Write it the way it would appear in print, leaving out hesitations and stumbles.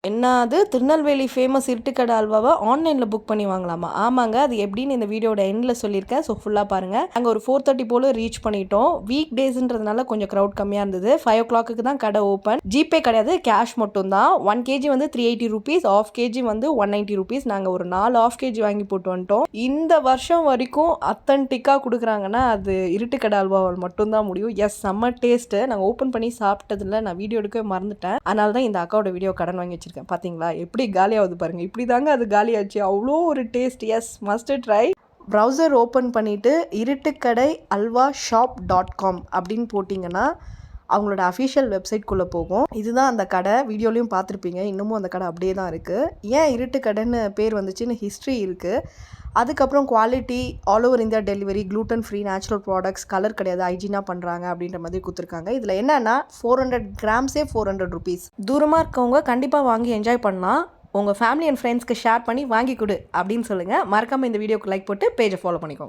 என்னது திருநெல்வேலி ஃபேமஸ் இருட்டுக்கடை அல்வாவை ஆன்லைனில் புக் பண்ணி வாங்கலாமா? ஆமாங்க, அது எப்படின்னு இந்த வீடியோட எண்டில் சொல்லியிருக்கேன். ஸோ ஃபுல்லாக பாருங்கள். நாங்கள் ஒரு 4:30 போல் ரீச் பண்ணிட்டோம். வீக் டேஸ்ன்றதுனால கொஞ்சம் க்ரௌட் கம்மியாக இருந்தது. 5 o'clock தான் கடை ஓப்பன். ஜிபே கிடையாது, கேஷ் மட்டும் தான். 1 kg வந்து 380 rupees, ½ kg வந்து 190 rupees. நாங்கள் ஒரு 4 ½ kg வாங்கி போட்டு வந்துட்டோம். இந்த வருஷம் வரைக்கும் அத்தன்டிக்காக கொடுக்குறாங்கன்னா அது இருட்டுக்கடை அல்வாவால் மட்டும்தான் முடியும். எஸ், செம்ம டேஸ்ட்டு. நாங்கள் ஓப்பன் பண்ணி சாப்பிட்டதில்ல, நான் வீடியோ எடுக்கவே மறந்துட்டேன். அதனால தான் இந்த அக்காவோட வீடியோ கடன் வாங்கி வச்சிருக்கேன். பார்த்தீங்களா எப்படி காலியாகுது பாருங்கள். இப்படி தாங்க அது காலியாச்சு. அவ்வளோ ஒரு taste. Yes, must try. Browser open பண்ணிவிட்டு இருட்டுக்கடை அல்வா shop.com அப்படின்னு போட்டிங்கன்னா அவங்களோட அஃபிஷியல் வெப்சைட்குள்ளே போகும். இதுதான் அந்த கடை. வீடியோலையும் பார்த்துருப்பீங்க. இன்னமும் அந்த கடை அப்படியே தான் இருக்குது. ஏன் இருட்டுக்கடைன்னு பேர் வந்துச்சுன்னு ஹிஸ்ட்ரி இருக்குது. அதுக்கப்புறம் quality, all over India delivery, gluten free, natural products, colour கிடையாது, ஹைஜீனாக பண்ணுறாங்க அப்படின்ற மாதிரி கொடுத்துருக்காங்க. இதில் என்னென்னா 400 grams 400 rupees. தூரமாக இருக்கவங்க கண்டிப்பாக வாங்கி என்ஜாய் பண்ணலாம். உங்கள் ஃபேமிலி அண்ட் ஃப்ரெண்ட்ஸ்க்கு ஷேர் பண்ணி வாங்கி கொடு அப்படின்னு சொல்லுங்கள். மறக்காமல் இந்த வீடியோக்கு லைக் போட்டு பேஜை ஃபாலோ பண்ணிக்கோங்க.